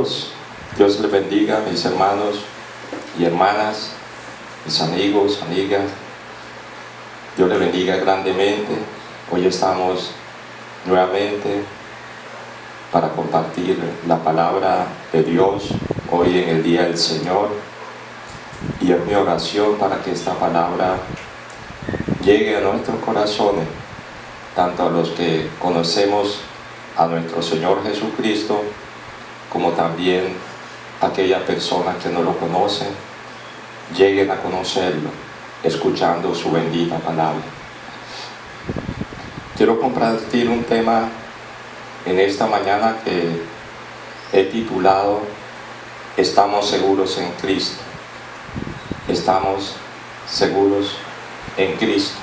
Dios. Dios les bendiga, mis hermanos y hermanas, mis amigos, amigas. Dios les bendiga grandemente. Hoy estamos nuevamente para compartir la palabra de Dios, hoy en el Día del Señor. Y es mi oración para que esta palabra llegue a nuestros corazones, tanto a los que conocemos a nuestro Señor Jesucristo, como también a aquellas personas que no lo conocen, lleguen a conocerlo, escuchando su bendita palabra. Quiero compartir un tema en esta mañana que he titulado "Estamos seguros en Cristo". Estamos seguros en Cristo.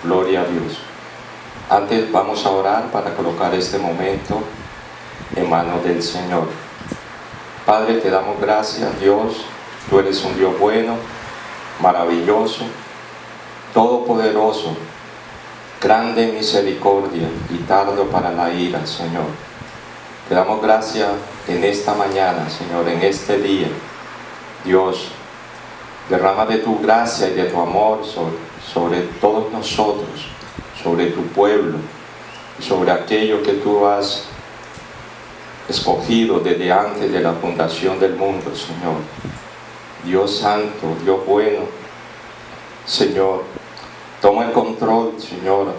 Gloria a Dios. Antes vamos a orar para colocar este momento en manos del Señor. Padre, te damos gracias, Dios. Tú eres un Dios bueno, maravilloso, todopoderoso, grande en misericordia y tardo para la ira, Señor. Te damos gracias en esta mañana, Señor, en este día. Dios, derrama de tu gracia y de tu amor sobre todos nosotros, sobre tu pueblo, sobre aquello que tú has escogido desde antes de la fundación del mundo, Señor. Dios santo, Dios bueno, Señor, toma el control, Señor,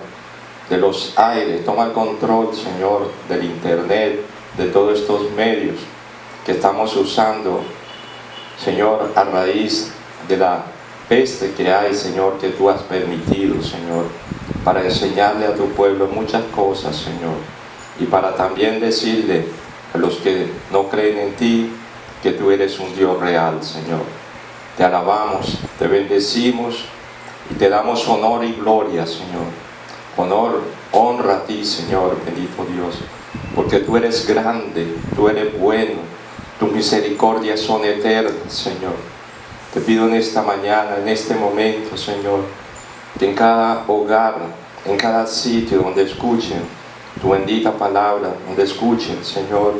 de los aires, toma el control, Señor, del internet, de todos estos medios que estamos usando, Señor, a raíz de la peste que hay, Señor, que tú has permitido, Señor, para enseñarle a tu pueblo muchas cosas, Señor, y para también decirle a los que no creen en ti que tú eres un Dios real, Señor. Te alabamos, te bendecimos y te damos honor y gloria, Señor. Honor, honra a ti, Señor, bendito Dios, porque tú eres grande, tú eres bueno, tus misericordias son eternas, Señor. Te pido en esta mañana, en este momento, Señor, que en cada hogar, en cada sitio donde escuchen tu bendita palabra, donde escuchen, Señor,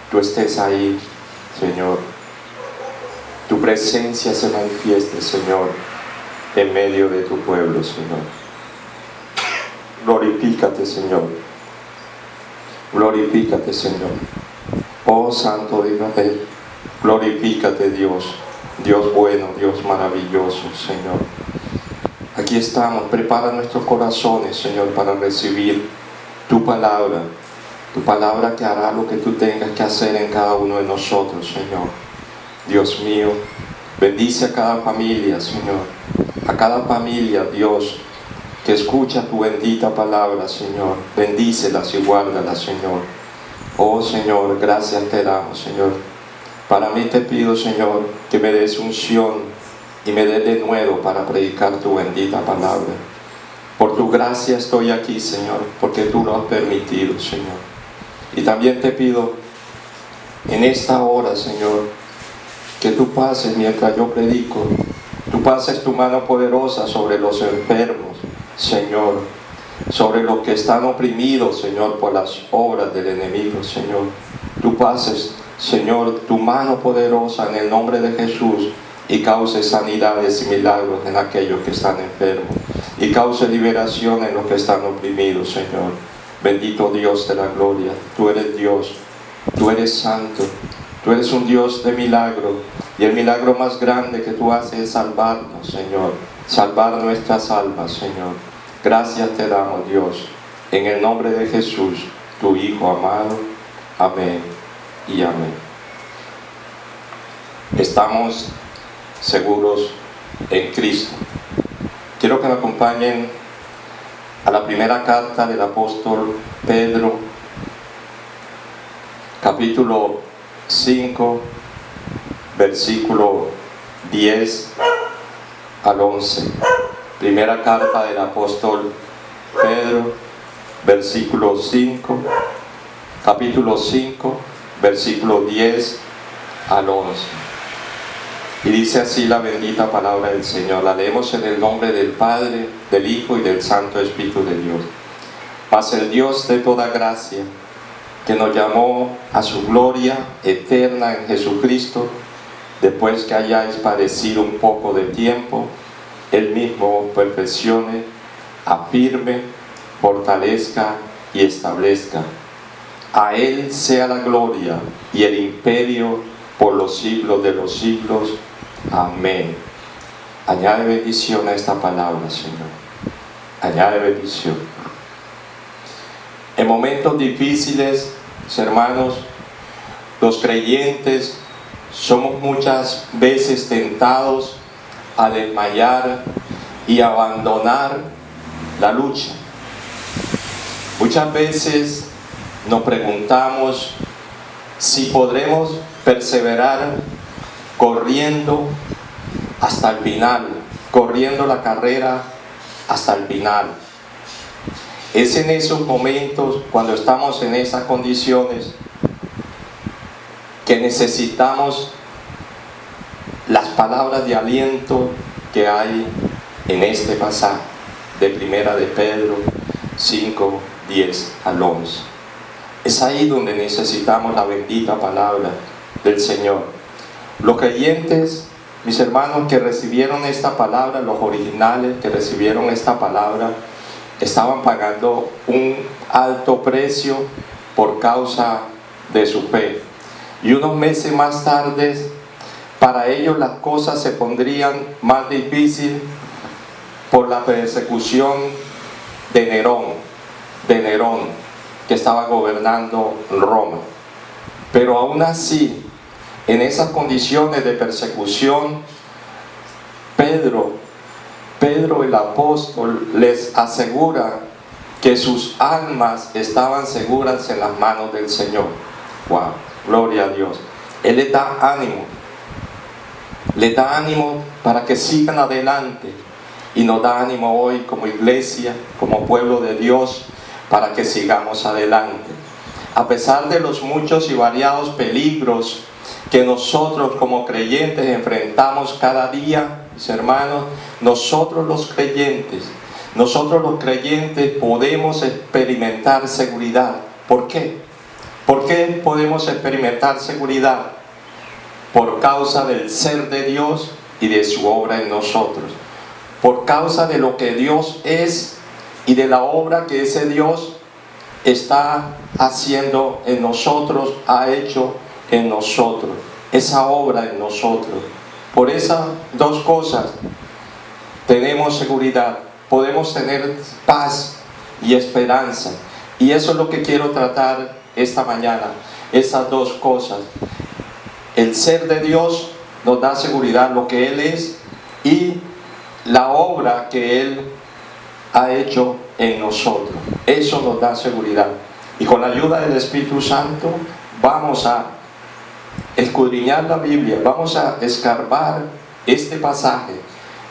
tú estés ahí, Señor. Tu presencia se manifieste, Señor, en medio de tu pueblo, Señor. Glorifícate, Señor. Glorifícate, Señor. Oh Santo de Israel, glorifícate, Dios. Dios bueno, Dios maravilloso, Señor. Aquí estamos, prepara nuestros corazones, Señor, para recibir tu palabra que hará lo que tú tengas que hacer en cada uno de nosotros, Señor. Dios mío, bendice a cada familia, Señor, a cada familia, Dios, que escucha tu bendita palabra, Señor. Bendícelas y guárdalas, Señor. Oh Señor, gracias te damos, Señor. Para mí te pido, Señor, que me des unción y me des de nuevo para predicar tu bendita palabra. Por tu gracia estoy aquí, Señor, porque tú lo has permitido, Señor. Y también te pido en esta hora, Señor, que tú pases mientras yo predico. Tú pases tu mano poderosa sobre los enfermos, Señor, sobre los que están oprimidos, Señor, por las obras del enemigo, Señor. Tú pases, Señor, tu mano poderosa en el nombre de Jesús y cause sanidades y milagros en aquellos que están enfermos. Y cause liberación en los que están oprimidos, Señor. Bendito Dios de la gloria. Tú eres Dios. Tú eres santo. Tú eres un Dios de milagro. Y el milagro más grande que tú haces es salvarnos, Señor. Salvar nuestras almas, Señor. Gracias te damos, Dios. En el nombre de Jesús, tu Hijo amado. Amén y amén. Estamos seguros en Cristo. Quiero que me acompañen a la primera carta del apóstol Pedro, capítulo 5, versículo 10 al 11. Primera carta del apóstol Pedro, versículo 5, capítulo 5, versículo 10 al 11. Y dice así la bendita palabra del Señor. La leemos en el nombre del Padre, del Hijo y del Santo Espíritu de Dios. Mas el Dios de toda gracia, que nos llamó a su gloria eterna en Jesucristo, después que hayáis padecido un poco de tiempo, Él mismo perfeccione, afirme, fortalezca y establezca. A Él sea la gloria y el imperio por los siglos de los siglos. Amén. Añade bendición a esta palabra, Señor. Añade bendición. En momentos difíciles, hermanos, los creyentes somos muchas veces tentados a desmayar y abandonar la lucha. Muchas veces nos preguntamos si podremos perseverar corriendo hasta el final, corriendo la carrera hasta el final. Es en esos momentos, cuando estamos en esas condiciones, que necesitamos las palabras de aliento que hay en este pasaje de Primera de Pedro 5, 10 al 11. Es ahí donde necesitamos la bendita palabra del Señor. Los creyentes, mis hermanos, que recibieron esta palabra, los originales que recibieron esta palabra, estaban pagando un alto precio por causa de su fe. Y unos meses más tarde, para ellos las cosas se pondrían más difíciles por la persecución de Nerón, que estaba gobernando Roma. Pero aún así, en esas condiciones de persecución, Pedro el apóstol les asegura que sus almas estaban seguras en las manos del Señor. ¡Wow! Gloria a Dios. Él les da ánimo para que sigan adelante, y nos da ánimo hoy como iglesia, como pueblo de Dios, para que sigamos adelante. A pesar de los muchos y variados peligros que nosotros como creyentes enfrentamos cada día, mis hermanos, nosotros los creyentes podemos experimentar seguridad. ¿Por qué? ¿Por qué podemos experimentar seguridad? Por causa del ser de Dios y de su obra en nosotros. Por causa de lo que Dios es y de la obra que ese Dios está haciendo en nosotros, ha hecho en nosotros, esa obra en nosotros. Por esas dos cosas tenemos seguridad, podemos tener paz y esperanza. Y eso es lo que quiero tratar esta mañana, esas dos cosas. El ser de Dios nos da seguridad, lo que Él es, y la obra que Él ha hecho en nosotros. Eso nos da seguridad. Y con la ayuda del Espíritu Santo vamos a escudriñar la Biblia, vamos a escarbar este pasaje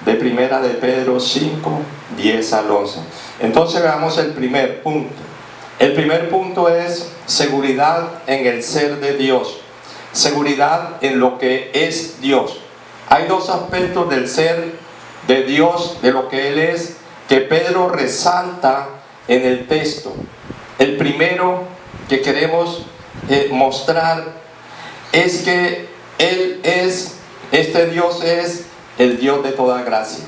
de Primera de Pedro 5, 10 al 11. Entonces veamos el primer punto. El primer punto es seguridad en el ser de Dios, seguridad en lo que es Dios. Hay dos aspectos del ser de Dios, de lo que Él es, que Pedro resalta en el texto. El primero que queremos mostrar es que este Dios es el Dios de toda gracia.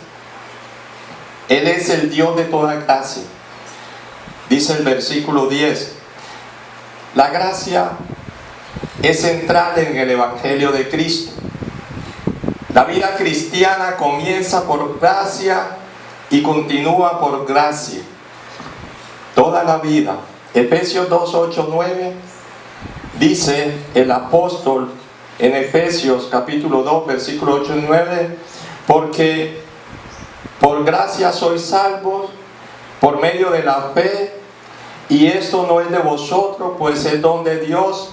Él es el Dios de toda gracia. Dice el versículo 10, la gracia es central en el Evangelio de Cristo. La vida cristiana comienza por gracia y continúa por gracia. Toda la vida. Efesios 2, 8, 9 dice el apóstol en Efesios capítulo 2, versículo 8 y 9, porque por gracia sois salvos por medio de la fe, y esto no es de vosotros, pues es don de Dios,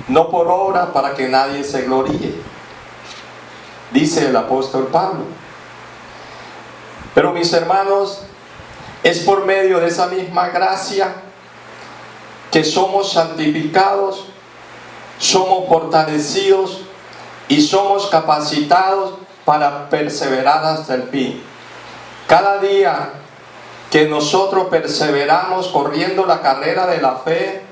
no por obra, para que nadie se gloríe. Dice el apóstol Pablo. Pero mis hermanos, es por medio de esa misma gracia que somos santificados, somos fortalecidos y somos capacitados para perseverar hasta el fin. Cada día que nosotros perseveramos corriendo la carrera de la fe,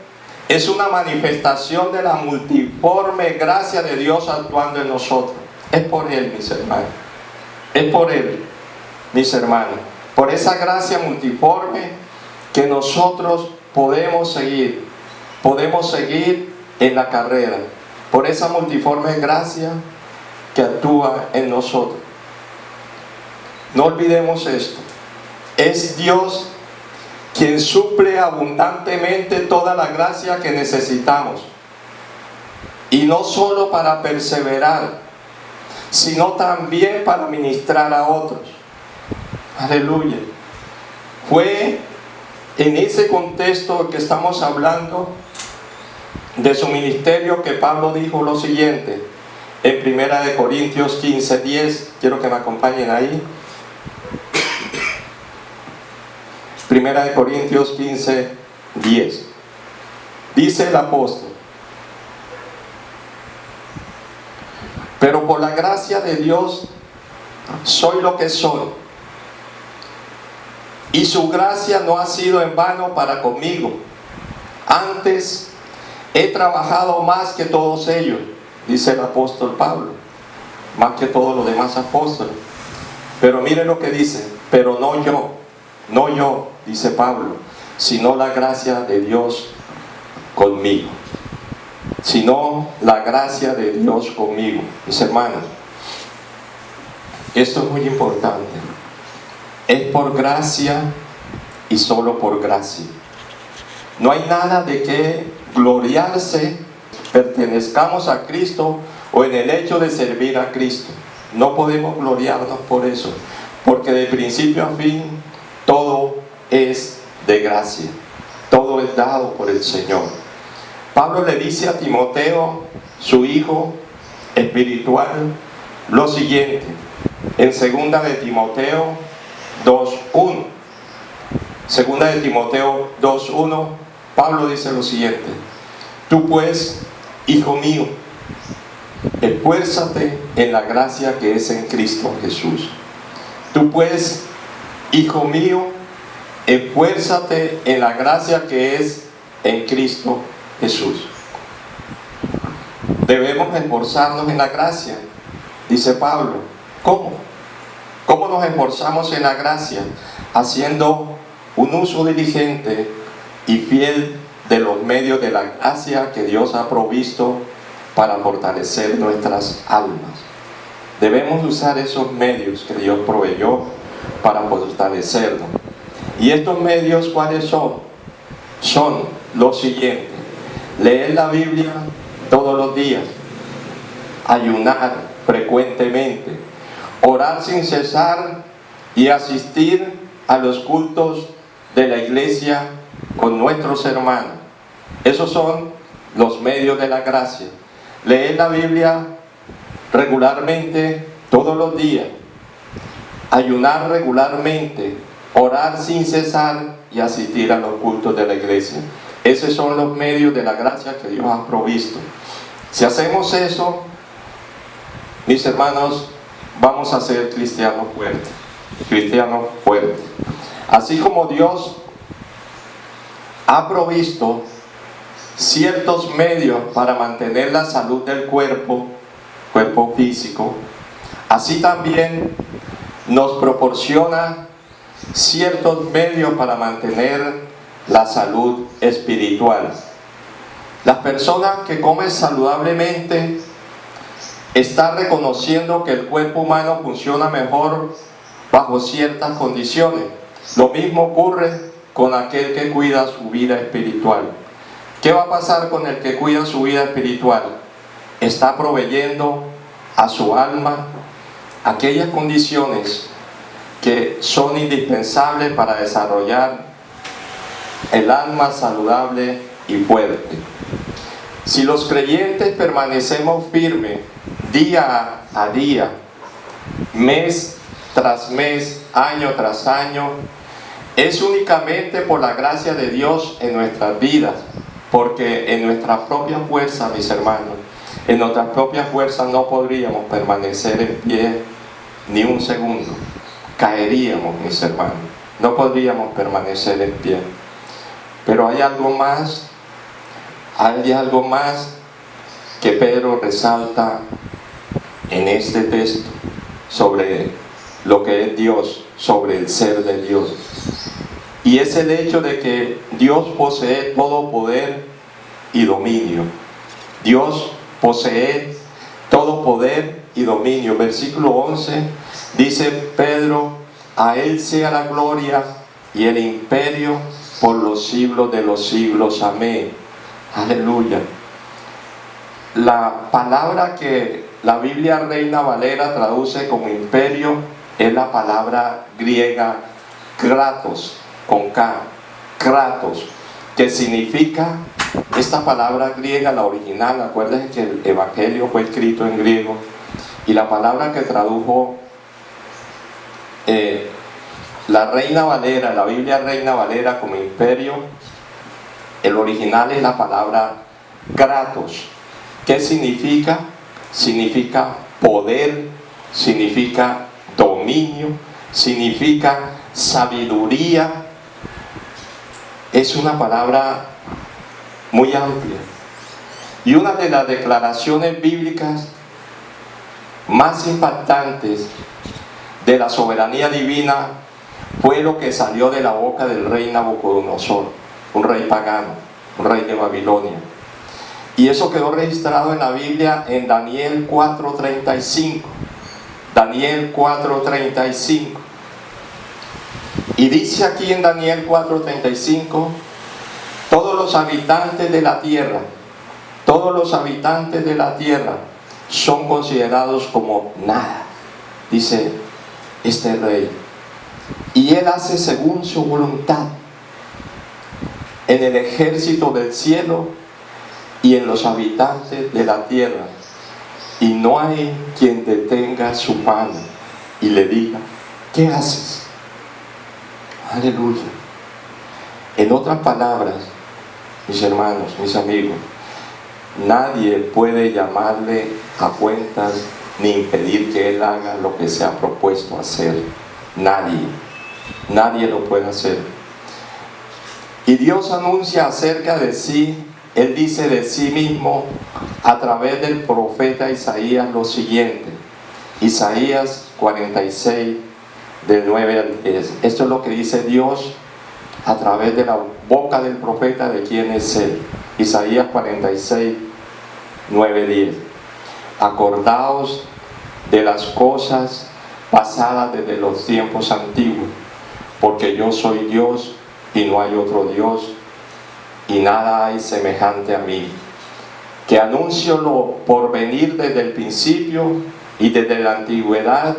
es una manifestación de la multiforme gracia de Dios actuando en nosotros. Es por Él, mis hermanos. Es por Él, mis hermanos. Por esa gracia multiforme que nosotros podemos seguir en la carrera. Por esa multiforme gracia que actúa en nosotros. No olvidemos esto. Es Dios quien suple abundantemente toda la gracia que necesitamos. Y no solo para perseverar, sino también para ministrar a otros. Aleluya. Fue en ese contexto que estamos hablando de su ministerio que Pablo dijo lo siguiente en 1 Corintios 15:10. Quiero que me acompañen ahí. 1 Corintios 15:10. Dice el apóstol: pero por la gracia de Dios soy lo que soy, y su gracia no ha sido en vano para conmigo. Antes he trabajado más que todos ellos, dice el apóstol Pablo, más que todos los demás apóstoles. Pero mire lo que dice: pero no yo, dice Pablo, sino la gracia de Dios conmigo. Sino la gracia de Dios conmigo. Mis hermanos, esto es muy importante. Es por gracia y solo por gracia. No hay nada de qué gloriarse, pertenezcamos a Cristo o en el hecho de servir a Cristo. No podemos gloriarnos por eso, porque de principio a fin todo es de gracia, todo es dado por el Señor. Pablo le dice a Timoteo, su hijo espiritual, lo siguiente en 2 de Timoteo 2:1. 2 de Timoteo 2:1, Pablo dice lo siguiente: tú pues, hijo mío, esfuérzate en la gracia que es en Cristo Jesús. Tú pues, hijo mío, esfuérzate en la gracia que es en Cristo Jesús. Debemos esforzarnos en la gracia, dice Pablo. ¿Cómo? ¿Cómo nos esforzamos en la gracia? Haciendo un uso diligente y fiel de los medios de la gracia que Dios ha provisto para fortalecer nuestras almas. Debemos usar esos medios que Dios proveyó para fortalecernos. ¿Y estos medios cuáles son? Son los siguientes: leer la Biblia todos los días, ayunar frecuentemente, orar sin cesar y asistir a los cultos de la iglesia con nuestros hermanos. Esos son los medios de la gracia. Leer la Biblia regularmente todos los días, ayunar regularmente, orar sin cesar y asistir a los cultos de la iglesia. Esos son los medios de la gracia que Dios ha provisto. Si hacemos eso, mis hermanos, vamos a ser cristianos fuertes. Cristianos fuertes. Así como Dios ha provisto ciertos medios para mantener la salud del cuerpo físico, así también nos proporciona ciertos medios para mantener la salud espiritual. Las personas que comen saludablemente están reconociendo que el cuerpo humano funciona mejor bajo ciertas condiciones. Lo mismo ocurre con aquel que cuida su vida espiritual. ¿Qué va a pasar con el que cuida su vida espiritual? Está proveyendo a su alma aquellas condiciones que son indispensables para desarrollar el alma saludable y fuerte. Si los creyentes permanecemos firmes día a día, mes tras mes, año tras año, es únicamente por la gracia de Dios en nuestras vidas, porque en nuestras propias fuerzas, mis hermanos, en nuestras propias fuerzas no podríamos permanecer en pie ni un segundo. Caeríamos, mis hermanos, no podríamos permanecer en pie. Pero hay algo más Hay algo más que Pedro resalta en este texto sobre lo que es Dios, sobre el ser de Dios. Y es el hecho de que Dios posee todo poder y dominio. Dios posee todo poder y dominio. Versículo 11 dice Pedro: a Él sea la gloria y el imperio por los siglos de los siglos. Amén. Aleluya. La palabra que la Biblia Reina Valera traduce como imperio es la palabra griega kratos, con K, kratos, que significa, esta palabra griega, la original, acuérdense que el Evangelio fue escrito en griego, y la palabra que tradujo la Reina Valera, la Biblia Reina Valera como imperio, el original es la palabra kratos. ¿Qué significa? Significa poder, significa dominio, significa sabiduría. Es una palabra muy amplia. Y una de las declaraciones bíblicas más impactantes de la soberanía divina fue lo que salió de la boca del rey Nabucodonosor, un rey pagano, un rey de Babilonia. Y eso quedó registrado en la Biblia en Daniel 4:35. Daniel 4:35. Y dice aquí en Daniel 4:35: todos los habitantes de la tierra, todos los habitantes de la tierra son considerados como nada, dice este rey. Y él hace según su voluntad en el ejército del cielo y en los habitantes de la tierra, y no hay quien detenga su mano y le diga: ¿qué haces? Aleluya. En otras palabras, mis hermanos, mis amigos, nadie puede llamarle a cuentas ni impedir que él haga lo que se ha propuesto hacer. Nadie lo puede hacer. Y Dios anuncia acerca de sí, Él dice de sí mismo a través del profeta Isaías lo siguiente. Isaías 46, del 9 al 10. Esto es lo que dice Dios a través de la boca del profeta de quién es Él. Isaías 46, 9, 10. Acordaos de las cosas pasadas desde los tiempos antiguos, porque yo soy Dios y no hay otro Dios, y nada hay semejante a mí, que anuncio lo por venir desde el principio y desde la antigüedad,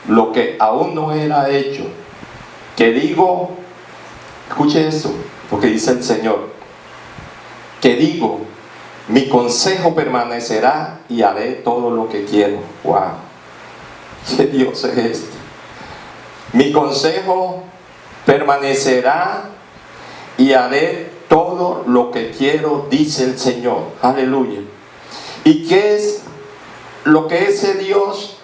lo que aún no era hecho, que digo, escuche esto, porque dice el Señor, que digo, mi consejo permanecerá y haré todo lo que quiero. ¡Wow! ¿Qué Dios es este? Mi consejo permanecerá y haré todo lo que quiero, dice el Señor. Aleluya. ¿Y qué es lo que ese Dios,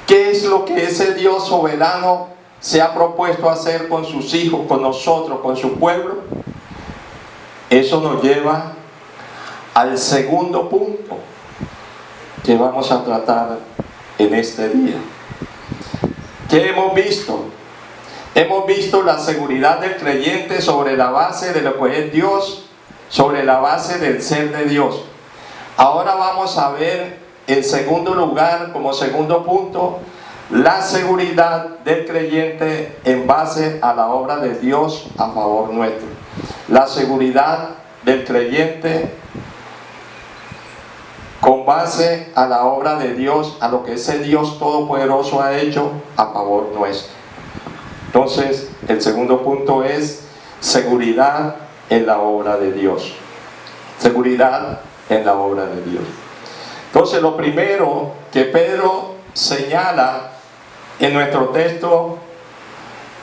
qué es lo que ese Dios soberano se ha propuesto hacer con sus hijos, con nosotros, con su pueblo? Eso nos lleva al segundo punto que vamos a tratar en este día. ¿Qué hemos visto? Hemos visto la seguridad del creyente sobre la base de lo que es Dios, sobre la base del ser de Dios. Ahora vamos a ver en segundo lugar, como segundo punto, la seguridad del creyente en base a la obra de Dios a favor nuestro. La seguridad del creyente con base a la obra de Dios, a lo que ese Dios todopoderoso ha hecho a favor nuestro. Entonces, el segundo punto es seguridad en la obra de Dios. Seguridad en la obra de Dios. Entonces, lo primero que Pedro señala en nuestro texto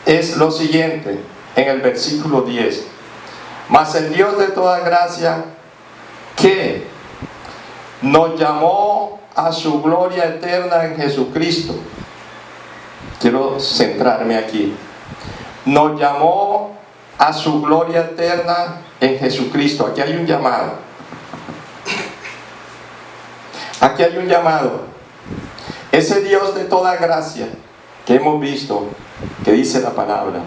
es lo siguiente, en el versículo 10. Mas el Dios de toda gracia, que nos llamó a su gloria eterna en Jesucristo. Quiero centrarme aquí. Nos llamó a su gloria eterna en Jesucristo. Aquí hay un llamado. Aquí hay un llamado. Ese Dios de toda gracia que hemos visto, que dice la palabra,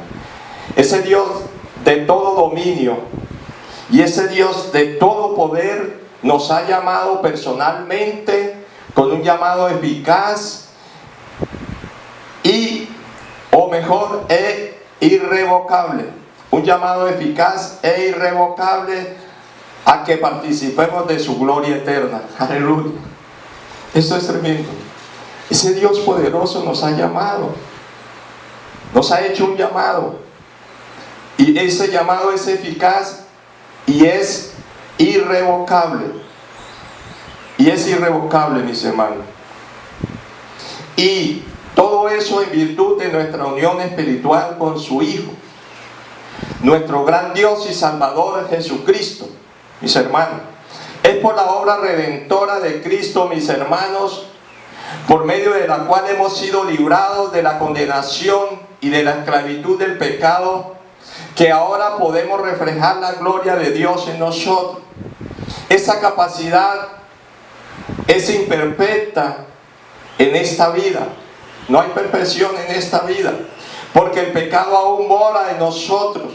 ese Dios de todo dominio y ese Dios de todo poder nos ha llamado personalmente con un llamado eficaz y, o mejor, irrevocable. Un llamado eficaz e irrevocable a que participemos de su gloria eterna. Aleluya. Esto es tremendo. Ese Dios poderoso nos ha llamado, nos ha hecho un llamado, y ese llamado es eficaz y es irrevocable. Y es irrevocable, mis hermanos. Y todo eso en virtud de nuestra unión espiritual con su Hijo, nuestro gran Dios y Salvador Jesucristo, mis hermanos. Es por la obra redentora de Cristo, mis hermanos, por medio de la cual hemos sido librados de la condenación y de la esclavitud del pecado, que ahora podemos reflejar la gloria de Dios en nosotros. Esa capacidad es imperfecta en esta vida. No hay perfección en esta vida, porque el pecado aún mora en nosotros.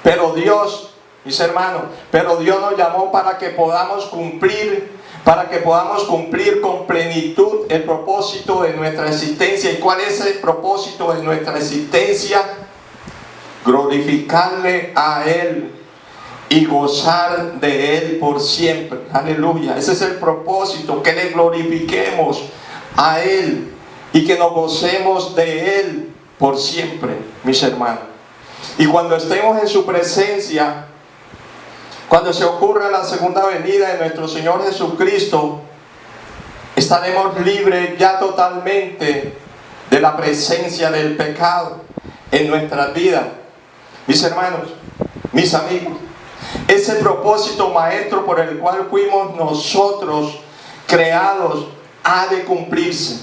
Pero Dios, mis hermanos, pero Dios nos llamó para que podamos cumplir con plenitud el propósito de nuestra existencia. ¿Y cuál es el propósito de nuestra existencia? Glorificarle a Él y gozar de Él por siempre. Aleluya. Ese es el propósito, que le glorifiquemos a Él y que nos gocemos de Él por siempre, mis hermanos. Y cuando estemos en su presencia, cuando se ocurra la segunda venida de nuestro Señor Jesucristo, estaremos libres ya totalmente de la presencia del pecado en nuestras vidas. Mis hermanos, mis amigos, ese propósito maestro por el cual fuimos nosotros creados ha de cumplirse.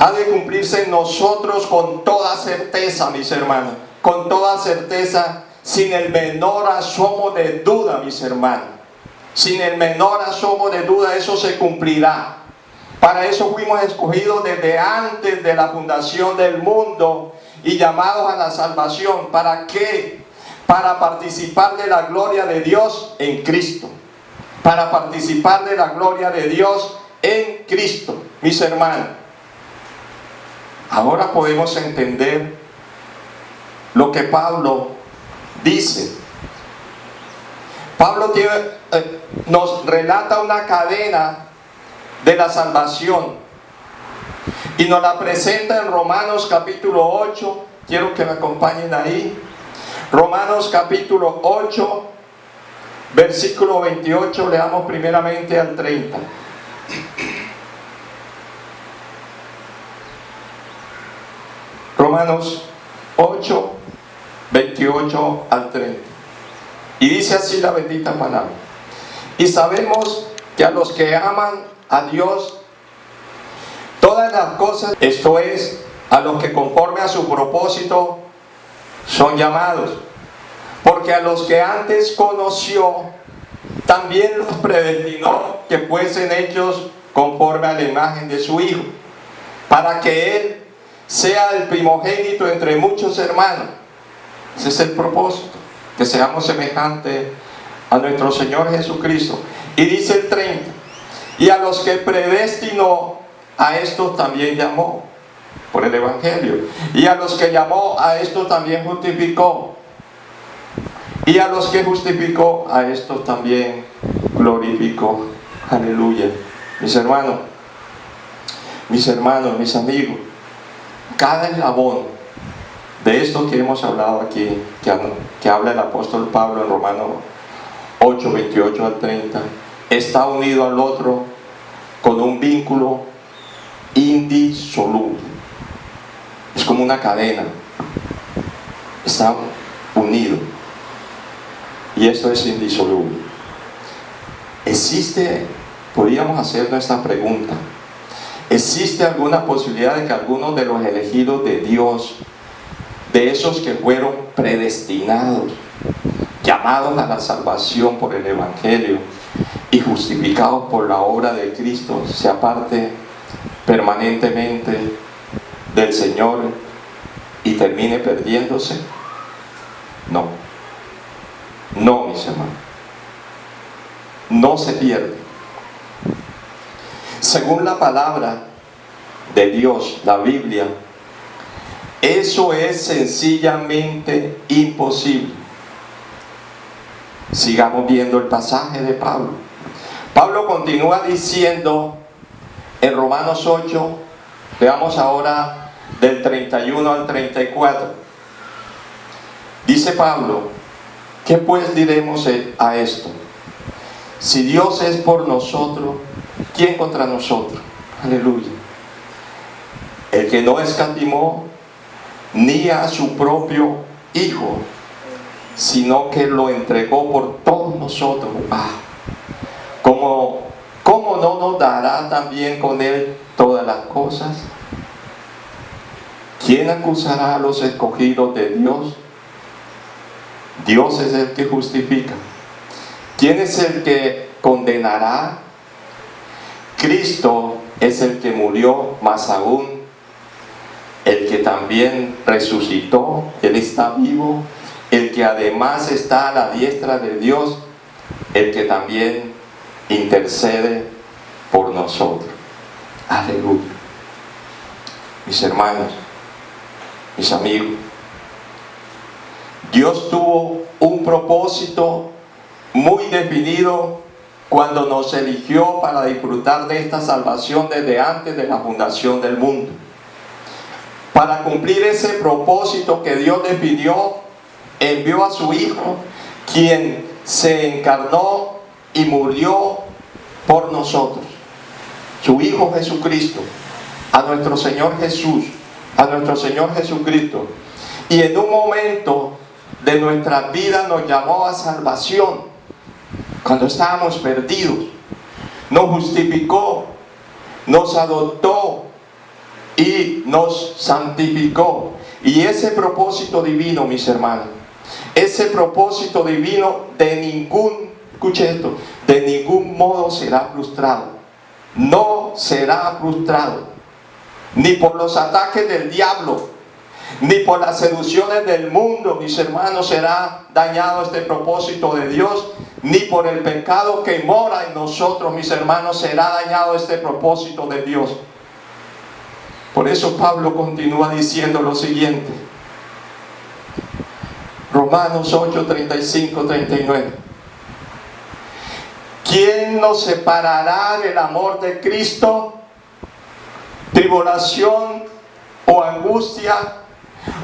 Ha de cumplirse en nosotros con toda certeza, mis hermanos, con toda certeza, sin el menor asomo de duda, mis hermanos. Sin el menor asomo de duda, eso se cumplirá. Para eso fuimos escogidos desde antes de la fundación del mundo y llamados a la salvación. ¿Para qué? Para participar de la gloria de Dios en Cristo. Para participar de la gloria de Dios en Cristo, mis hermanos. Ahora podemos entender lo que Pablo dice. Pablo nos relata una cadena de la salvación y nos la presenta en Romanos capítulo 8. Quiero que me acompañen ahí. Romanos capítulo 8, versículo 28, leamos primeramente al 30. Romanos 8, 28 al 30. Y dice así la bendita palabra. Y sabemos que a los que aman a Dios, todas las cosas, esto es, a los que conforme a su propósito son llamados. Porque a los que antes conoció, también los predestinó que fuesen hechos conforme a la imagen de su Hijo, para que Él sea el primogénito entre muchos hermanos. Ese es el propósito, que seamos semejantes a nuestro Señor Jesucristo. Y dice el 30, y a los que predestinó, a estos también llamó, por el Evangelio. Y a los que llamó, a estos también justificó. Y a los que justificó, a estos también glorificó. Aleluya. Mis hermanos, mis amigos, cada eslabón de esto que hemos hablado aquí, que habla el apóstol Pablo en Romanos 8, 28 al 30, está unido al otro con un vínculo indisoluble. Es como una cadena, está unido, y esto es indisoluble. Podríamos hacernos esta pregunta: ¿existe alguna posibilidad de que algunos de los elegidos de Dios, de esos que fueron predestinados, llamados a la salvación por el Evangelio, y justificados por la obra de Cristo se aparte permanentemente del Señor y termine perdiéndose? No, no, mis hermanos, no se pierde. Según la palabra de Dios, la Biblia, eso es sencillamente imposible. Sigamos viendo el pasaje de Pablo. Pablo continúa diciendo en Romanos 8, veamos ahora del 31 al 34. Dice Pablo: ¿qué pues diremos a esto? Si Dios es por nosotros, ¿quién contra nosotros? Aleluya. El que no escatimó ni a su propio Hijo, sino que lo entregó por todos nosotros. ¿Cómo no nos dará también con Él todas las cosas? ¿Quién acusará a los escogidos de Dios? Dios es el que justifica. ¿Quién es el que condenará? Cristo es el que murió, más aún el que también resucitó. Él está vivo, el que además está a la diestra de Dios, el que también intercede por nosotros. Aleluya. Mis hermanos, mis amigos, Dios tuvo un propósito muy definido cuando nos eligió para disfrutar de esta salvación desde antes de la fundación del mundo. Para cumplir ese propósito que Dios definió, envió a su Hijo, quien se encarnó y murió por nosotros. Su Hijo Jesucristo, a nuestro Señor Jesús, a nuestro Señor Jesucristo. Y en un momento de nuestra vida nos llamó a salvación, cuando estábamos perdidos. Nos justificó, nos adoptó y nos santificó. Y ese propósito divino, mis hermanos, ese propósito divino escuche esto, de ningún modo será frustrado. No será frustrado, ni por los ataques del diablo, ni por las seducciones del mundo, mis hermanos, será dañado este propósito de Dios, ni por el pecado que mora en nosotros, mis hermanos, será dañado este propósito de Dios. Por eso Pablo continúa diciendo lo siguiente. Romanos 8, 35, 39. ¿Quién nos separará del amor de Cristo? ¿Tribulación o angustia,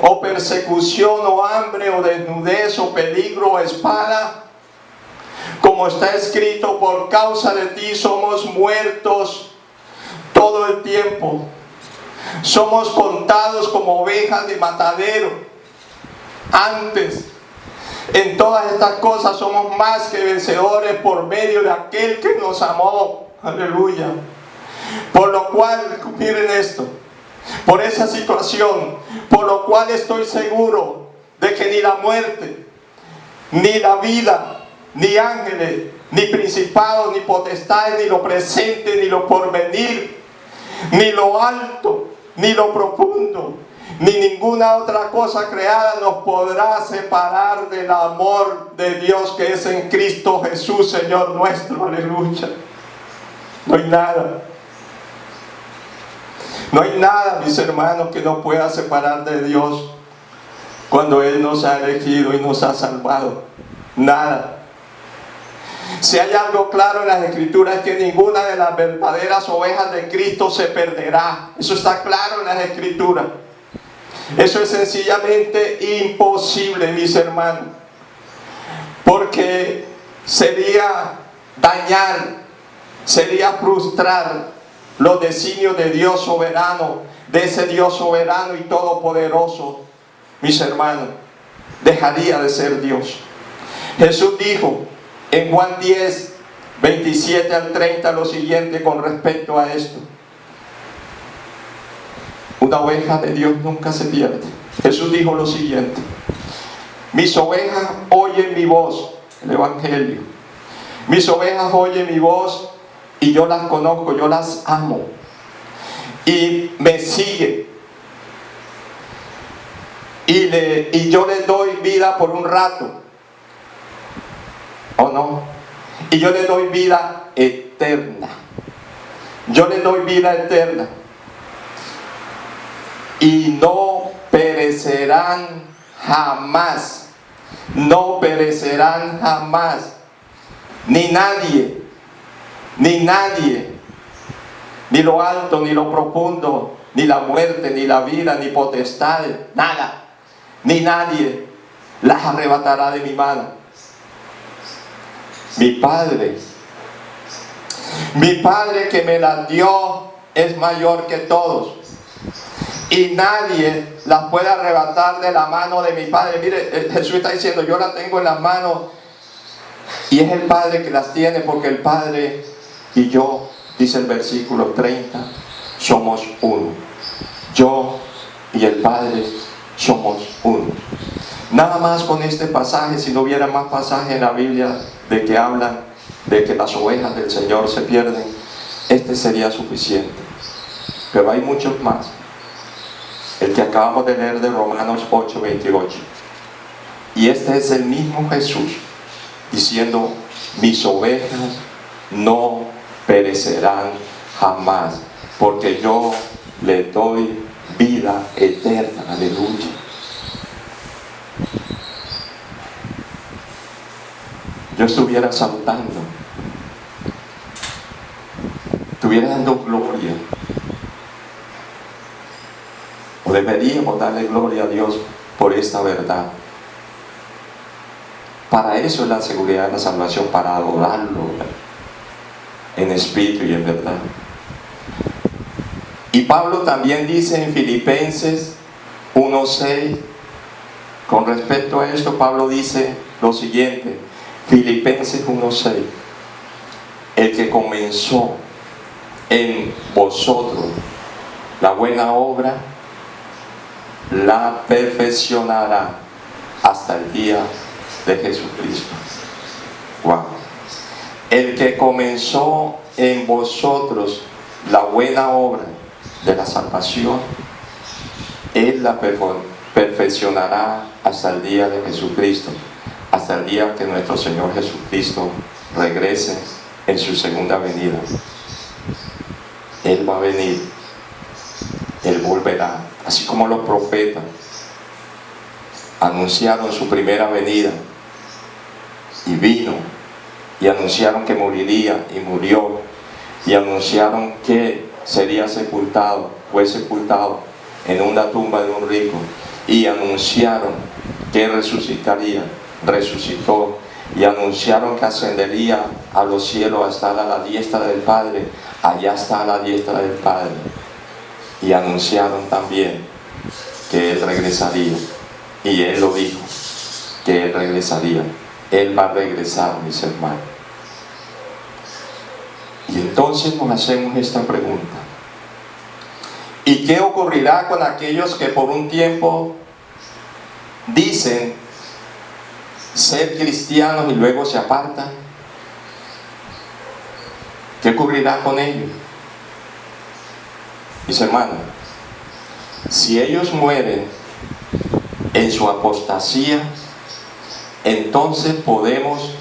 o persecución, o hambre, o desnudez, o peligro, o espada? Como está escrito, por causa de ti somos muertos todo el tiempo. Somos contados como ovejas de matadero. Antes, en todas estas cosas somos más que vencedores por medio de aquel que nos amó. Aleluya. Por lo cual, miren esto, por esa situación, por lo cual estoy seguro de que ni la muerte, ni la vida, ni ángeles, ni principados, ni potestades, ni lo presente, ni lo porvenir, ni lo alto, ni lo profundo, ni ninguna otra cosa creada nos podrá separar del amor de Dios que es en Cristo Jesús, Señor nuestro. Aleluya. No hay nada. No hay nada, mis hermanos, que nos pueda separar de Dios cuando Él nos ha elegido y nos ha salvado. Nada. Si hay algo claro en las Escrituras, es que ninguna de las verdaderas ovejas de Cristo se perderá. Eso está claro en las Escrituras. Eso es sencillamente imposible, mis hermanos, porque sería dañar, sería frustrar los designios de Dios soberano, de ese Dios soberano y todopoderoso. Mis hermanos, dejaría de ser Dios. Jesús dijo en Juan 10, 27 al 30 lo siguiente con respecto a esto: una oveja de Dios nunca se pierde. Jesús dijo lo siguiente: mis ovejas oyen mi voz, el Evangelio, Mis ovejas oyen mi voz y yo las conozco, yo las amo. Y me siguen. Y yo les doy vida por un rato. ¿O no? Y yo les doy vida eterna. Yo les doy vida eterna. Y no perecerán jamás. No perecerán jamás. Ni nadie. Ni nadie. Ni lo alto, ni lo profundo, ni la muerte, ni la vida, ni potestades, nada. Ni nadie las arrebatará de mi mano. Mi Padre que me las dio es mayor que todos. Y nadie las puede arrebatar de la mano de mi Padre. Mire, Jesús está diciendo, yo las tengo en las manos. Y es el Padre que las tiene, porque el Padre y yo, dice el versículo 30, somos uno. Yo y el Padre somos uno. Nada más con este pasaje, si no hubiera más pasajes en la Biblia de que hablan de que las ovejas del Señor se pierden, este sería suficiente. Pero hay muchos más. El que acabamos de leer de Romanos 8:28. Y este es el mismo Jesús diciendo, mis ovejas no perecerán jamás, porque yo le doy vida eterna. Aleluya. Yo estuviera saltando, estuviera dando gloria, o deberíamos darle gloria a Dios por esta verdad. Para eso es la seguridad de la salvación, para adorarlo en espíritu y en verdad. Y Pablo también dice en Filipenses 1:6, con respecto a esto, Pablo dice lo siguiente, Filipenses 1:6, el que comenzó en vosotros la buena obra, la perfeccionará hasta el día de Jesucristo. Wow. El que comenzó en vosotros la buena obra de la salvación, Él la perfeccionará hasta el día de Jesucristo, hasta el día que nuestro Señor Jesucristo regrese en su segunda venida. Él va a venir, Él volverá, así como los profetas anunciaron su primera venida y vino, y anunciaron que moriría y murió, y anunciaron que sería sepultado, fue sepultado en una tumba de un rico, y anunciaron que resucitaría, resucitó, y anunciaron que ascendería a los cielos a estar a la diestra del Padre, allá está a la diestra del Padre, y anunciaron también que Él regresaría, y Él lo dijo, que Él regresaría. Él va a regresar, mis hermanos. Y entonces nos hacemos esta pregunta: ¿y qué ocurrirá con aquellos que por un tiempo dicen ser cristianos y luego se apartan? ¿Qué ocurrirá con ellos? Mis hermanos, si ellos mueren en su apostasía, entonces podemos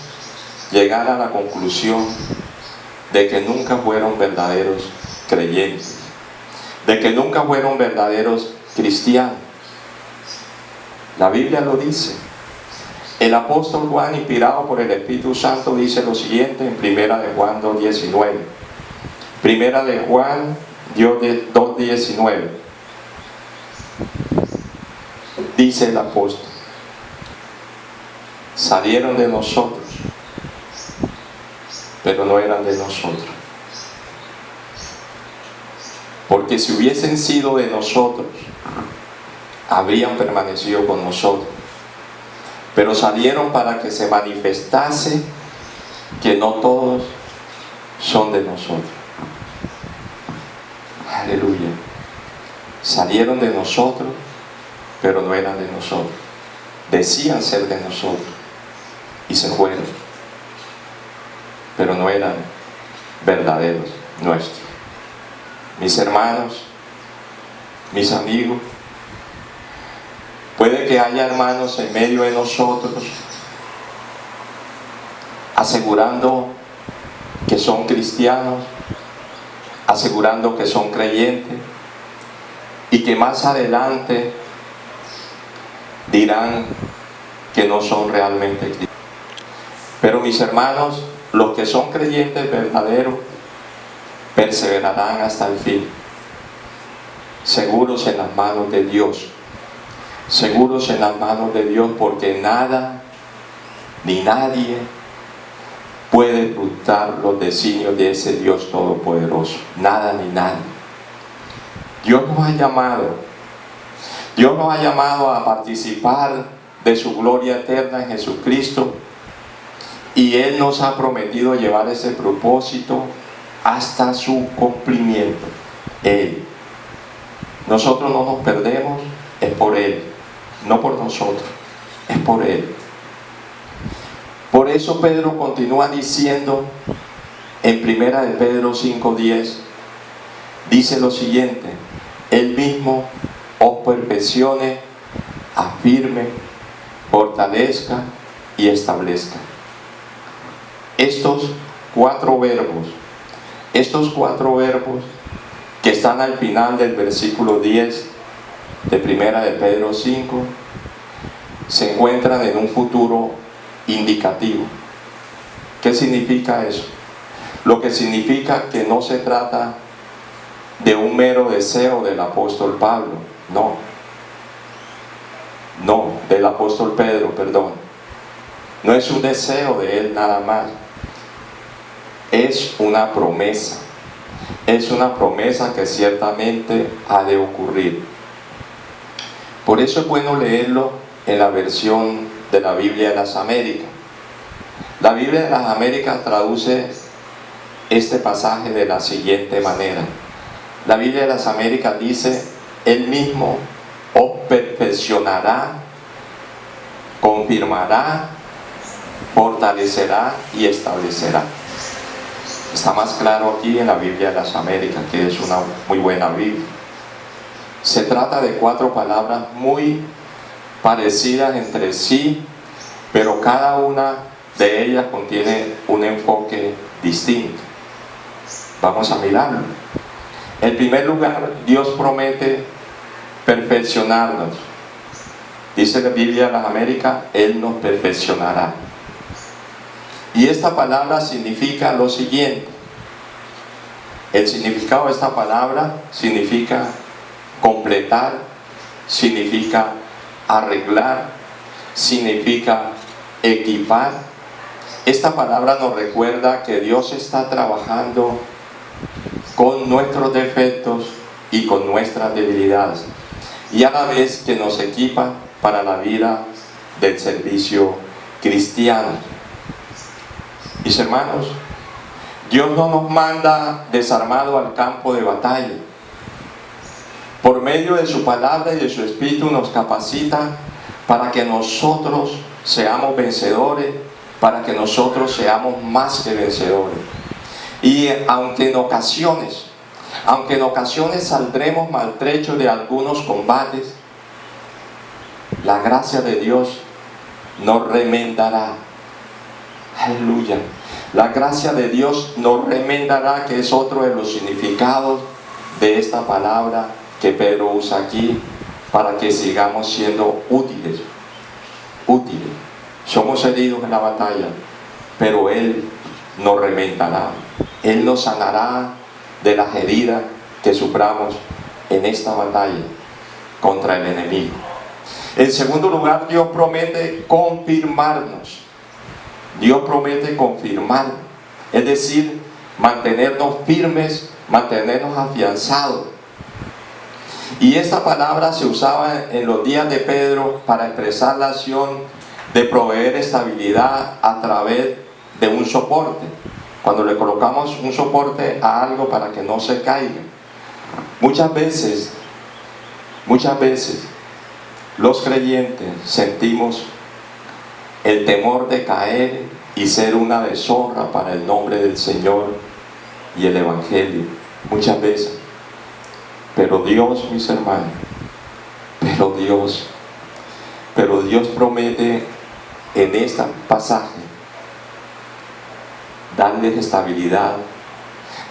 llegar a la conclusión de que nunca fueron verdaderos creyentes, de que nunca fueron verdaderos cristianos. La Biblia lo dice. El apóstol Juan, inspirado por el Espíritu Santo, dice lo siguiente en 1 de Juan 2:19. 1 de Juan 2:19. Dice el apóstol: salieron de nosotros, pero no eran de nosotros. Porque si hubiesen sido de nosotros, habrían permanecido con nosotros. Pero salieron para que se manifestase que no todos son de nosotros. Aleluya. Salieron de nosotros, pero no eran de nosotros. Decían ser de nosotros y se fueron. pero no eran verdaderos nuestros. Mis hermanos, mis amigos, puede que haya hermanos en medio de nosotros asegurando que son cristianos, asegurando que son creyentes, y que más adelante dirán que no son realmente cristianos. Pero mis hermanos, los que son creyentes verdaderos perseverarán hasta el fin, seguros en las manos de Dios, seguros en las manos de Dios, porque nada ni nadie puede frustrar los designios de ese Dios todopoderoso. Nada ni nadie. Dios nos ha llamado a participar de su gloria eterna en Jesucristo, y Él nos ha prometido llevar ese propósito hasta su cumplimiento. Él. Nosotros no nos perdemos, es por Él, no por nosotros, es por Él. Por eso Pedro continúa diciendo en 1 de Pedro 5:10, dice lo siguiente: Él mismo os perfeccione, afirme, fortalezca y establezca. Estos cuatro verbos que están al final del versículo 10 de 1 de Pedro 5 se encuentran en un futuro indicativo. ¿Qué significa eso? Lo que significa que no se trata de un mero deseo del apóstol Pablo, del apóstol Pedro, perdón. No es un deseo de él nada más, es una promesa que ciertamente ha de ocurrir. Por eso es bueno leerlo en la versión de la Biblia de las Américas. La Biblia de las Américas traduce este pasaje de la siguiente manera. La Biblia de las Américas dice: Él mismo os perfeccionará, confirmará, fortalecerá y establecerá. Está más claro aquí en la Biblia de las Américas, que es una muy buena Biblia. Se trata de cuatro palabras muy parecidas entre sí, pero cada una de ellas contiene un enfoque distinto. Vamos a mirarlo. En primer lugar, Dios promete perfeccionarnos. Dice la Biblia de las Américas: Él nos perfeccionará. Y esta palabra significa lo siguiente. El significado de esta palabra significa completar, significa arreglar, significa equipar. Esta palabra nos recuerda que Dios está trabajando con nuestros defectos y con nuestras debilidades, y a la vez que nos equipa para la vida del servicio cristiano. Mis hermanos, Dios no nos manda desarmado al campo de batalla. Por medio de su palabra y de su Espíritu nos capacita para que nosotros seamos vencedores, para que nosotros seamos más que vencedores. Y aunque en ocasiones saldremos maltrechos de algunos combates, la gracia de Dios nos remendará. Aleluya. La gracia de Dios nos remendará, que es otro de los significados de esta palabra que Pedro usa aquí, para que sigamos siendo útiles. Somos heridos en la batalla, pero Él nos remendará. Él nos sanará de las heridas que suframos en esta batalla contra el enemigo. En segundo lugar, Dios promete confirmarnos. Dios promete confirmar, es decir, mantenernos firmes, mantenernos afianzados. Y esta palabra se usaba en los días de Pedro para expresar la acción de proveer estabilidad a través de un soporte. Cuando le colocamos un soporte a algo para que no se caiga. Muchas veces los creyentes sentimos el temor de caer y ser una deshonra para el nombre del Señor y el Evangelio, muchas veces. Pero Dios, mis hermanos, pero Dios promete en este pasaje darles estabilidad,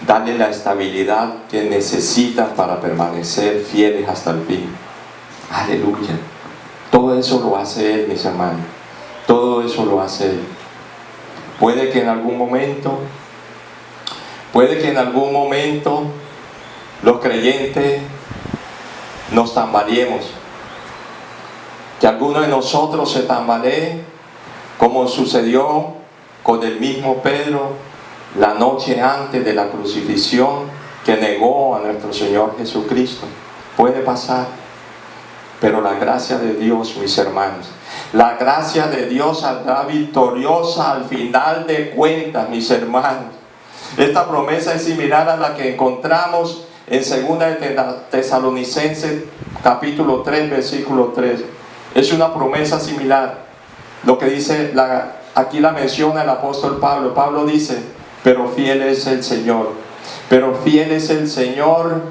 darles la estabilidad que necesitan para permanecer fieles hasta el fin. Aleluya. Todo eso lo hace Él, mis hermanos. Todo eso lo hace Él. Puede que en algún momento los creyentes nos tambaleemos, que alguno de nosotros se tambalee, como sucedió con el mismo Pedro la noche antes de la crucifixión, que negó a nuestro Señor Jesucristo. Puede pasar, pero la gracia de Dios, mis hermanos, la gracia de Dios saldrá victoriosa al final de cuentas, mis hermanos. Esta promesa es similar a la que encontramos en 2 de Tesalonicenses capítulo 3, versículo 3. Es una promesa similar. Lo que dice, aquí la menciona el apóstol Pablo. Pablo dice, pero fiel es el Señor. Pero fiel es el Señor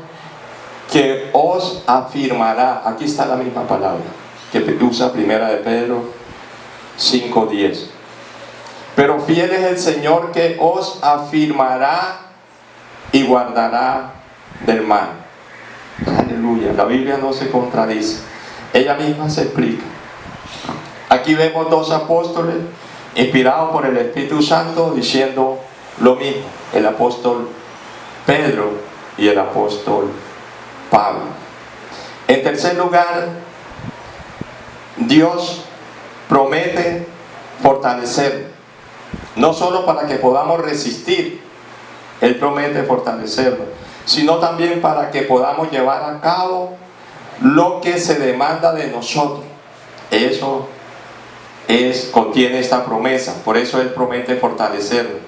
que os afirmará. Aquí está la misma palabra que usa primera de Pedro 5:10. Pero fiel es el Señor que os afirmará y guardará del mal. Aleluya. La Biblia no se contradice. Ella misma se explica. Aquí vemos dos apóstoles inspirados por el Espíritu Santo diciendo lo mismo. El apóstol Pedro y el apóstol Pablo. En tercer lugar, Dios promete fortalecer. No solo para que podamos resistir, Él promete fortalecernos, sino también para que podamos llevar a cabo lo que se demanda de nosotros. Eso contiene esta promesa. Por eso Él promete fortalecernos.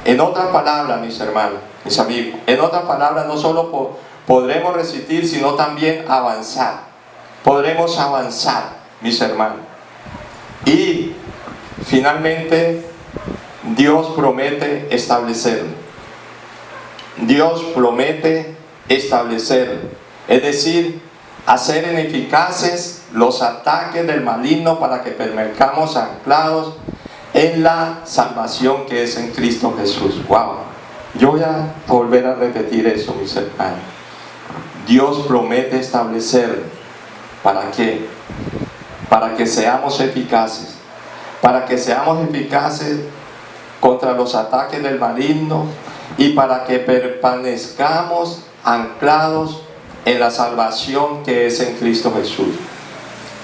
En otras palabras, mis hermanos, mis amigos, en otras palabras, no solo podremos resistir, sino también avanzar. Podremos avanzar, mis hermanos. Y finalmente, Dios promete establecerlo. Dios promete establecerlo. Es decir, hacer ineficaces los ataques del maligno para que permanezcamos anclados en la salvación que es en Cristo Jesús. Wow. Yo voy a volver a repetir eso, mis hermanos. Dios promete establecerlo. ¿Para qué? Para que seamos eficaces. Para que seamos eficaces contra los ataques del maligno y para que permanezcamos anclados en la salvación que es en Cristo Jesús.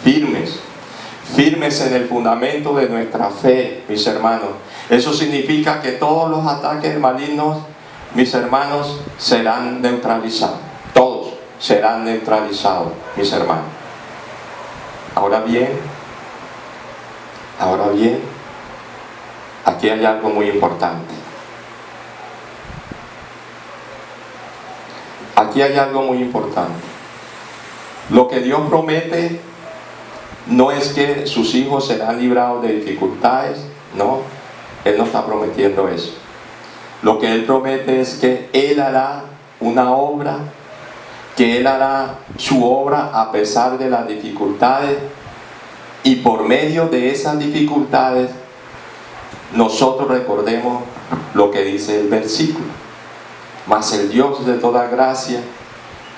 Firmes en el fundamento de nuestra fe, mis hermanos. Eso significa que todos los ataques malignos, mis hermanos, serán neutralizados. Todos serán neutralizados, mis hermanos. Ahora bien, aquí hay algo muy importante. Aquí hay algo muy importante. Lo que Dios promete no es que sus hijos serán librados de dificultades. No, Él no está prometiendo eso. Lo que Él promete es que Él hará una obra, que Él hará su obra a pesar de las dificultades, y por medio de esas dificultades nosotros recordemos lo que dice el versículo. Mas el Dios de toda gracia,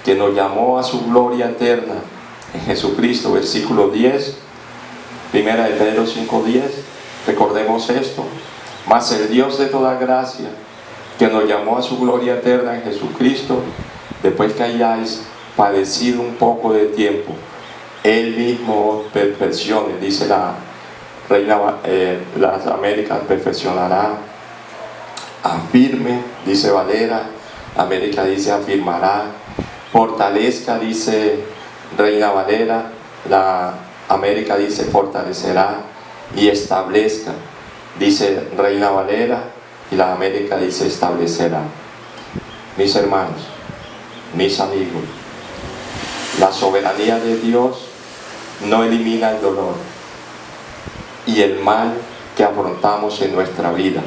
que nos llamó a su gloria eterna en Jesucristo, versículo 10, primera de Pedro 5:10, recordemos esto. Mas el Dios de toda gracia, que nos llamó a su gloria eterna en Jesucristo, después que hayáis padecido un poco de tiempo, Él mismo os perfeccione. Dice la Reina las Américas, perfeccionará, afirme, dice Valera. América dice afirmará, fortalezca, dice Reina Valera. La América dice fortalecerá, y establezca, dice Reina Valera, y la América dice establecerá. Mis hermanos, mis amigos, la soberanía de Dios no elimina el dolor, y el mal que afrontamos en nuestra vida.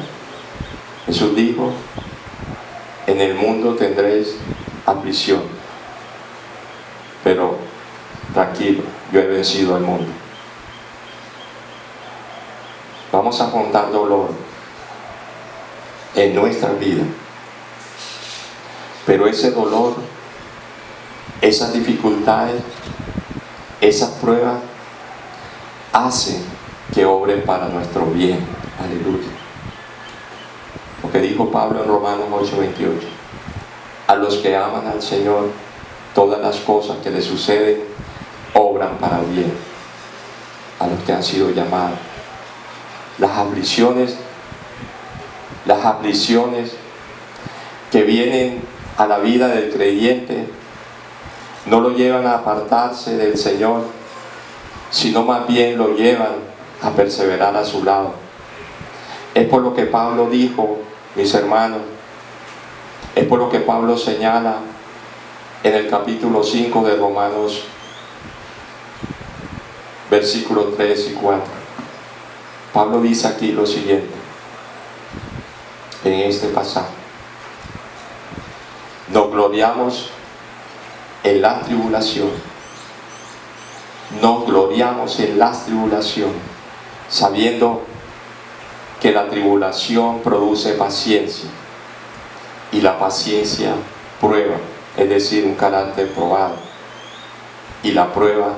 Jesús dijo: en el mundo tendréis aflicción, pero tranquilo, yo he vencido al mundo. Vamos a afrontar dolor en nuestra vida, pero ese dolor, esas dificultades, esas pruebas hacen que obren para nuestro bien. Aleluya. Lo que dijo Pablo en Romanos 8:28: a los que aman al Señor, todas las cosas que les suceden obran para bien, a los que han sido llamados. Las aflicciones que vienen a la vida del creyente no lo llevan a apartarse del Señor, sino más bien lo llevan a perseverar a su lado. Es por lo que Pablo dijo, mis hermanos, es por lo que Pablo señala en el capítulo 5 de Romanos, versículos 3 y 4. Pablo dice aquí lo siguiente, en este pasaje: nos gloriamos en la tribulación, nos gloriamos en las tribulaciones, sabiendo que la tribulación produce paciencia, y la paciencia prueba, es decir, un carácter probado, y la prueba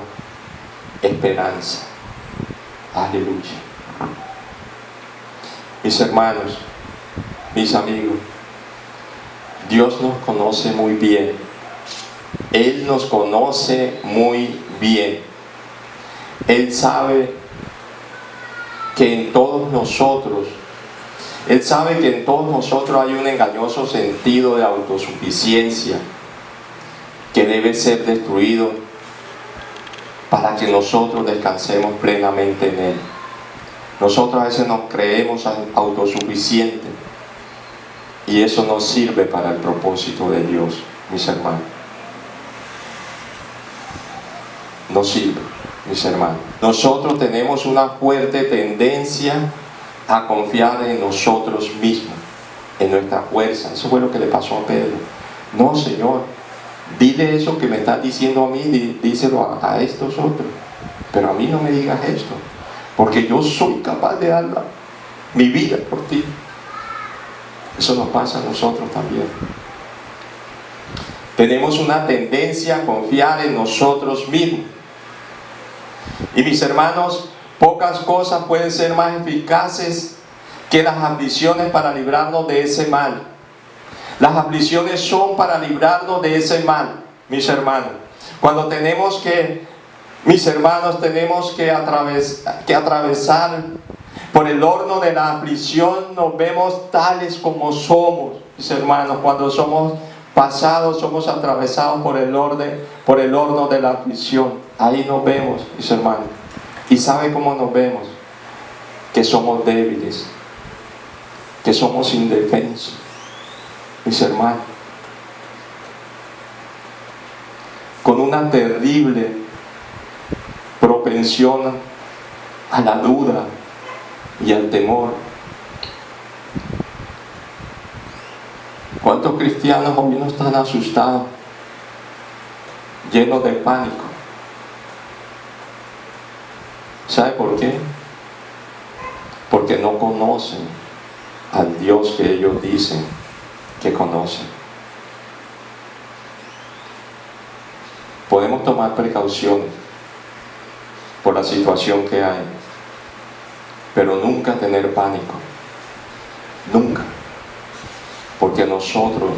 esperanza. Aleluya. Mis hermanos, mis amigos, Dios nos conoce muy bien. Él nos conoce muy bien. Él sabe que en todos nosotros, Él sabe que en todos nosotros hay un engañoso sentido de autosuficiencia que debe ser destruido para que nosotros descansemos plenamente en Él. Nosotros a veces nos creemos autosuficientes y eso no sirve para el propósito de Dios, mis hermanos. No sirve, mis hermanos. Nosotros tenemos una fuerte tendencia a confiar en nosotros mismos, en nuestra fuerza. Eso fue lo que le pasó a Pedro. No, Señor, dile eso que me estás diciendo a mí, díselo a estos otros, pero a mí no me digas esto, porque yo soy capaz de dar mi vida por ti. Eso nos pasa a nosotros también. Tenemos una tendencia a confiar en nosotros mismos. Y mis hermanos, pocas cosas pueden ser más eficaces que las aflicciones para librarnos de ese mal. Las aflicciones son para librarnos de ese mal, mis hermanos. Cuando tenemos que, mis hermanos, tenemos que atravesar por el horno de la aflicción, nos vemos tales como somos, mis hermanos. Cuando somos pasados, somos atravesados por el horno de la aflicción. Ahí nos vemos, mis hermanos. ¿Y sabe cómo nos vemos? Que somos débiles, que somos indefensos, mis hermanos, con una terrible propensión a la duda y al temor. ¿Cuántos cristianos hoy no están asustados, llenos de pánico? ¿Sabe por qué? Porque no conocen al Dios que ellos dicen que conocen. Podemos tomar precauciones por la situación que hay, pero nunca tener pánico, nunca, porque nosotros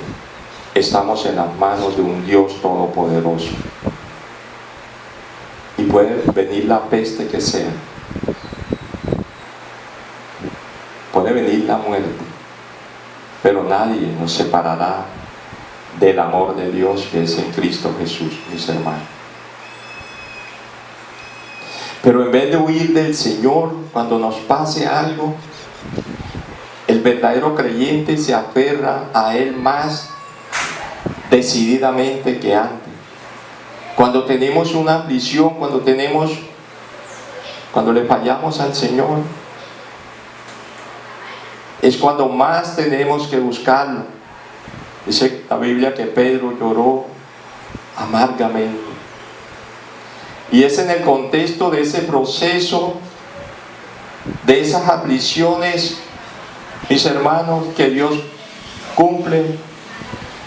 estamos en las manos de un Dios todopoderoso. Y puede venir la peste que sea, puede venir la muerte, pero nadie nos separará del amor de Dios que es en Cristo Jesús, mis hermanos. Pero en vez de huir del Señor cuando nos pase algo, el verdadero creyente se aferra a Él más decididamente que antes. Cuando tenemos una aflicción, cuando le fallamos al Señor, es cuando más tenemos que buscarlo. Dice la Biblia que Pedro lloró amargamente. Y es en el contexto de ese proceso, de esas aflicciones, mis hermanos, que Dios cumple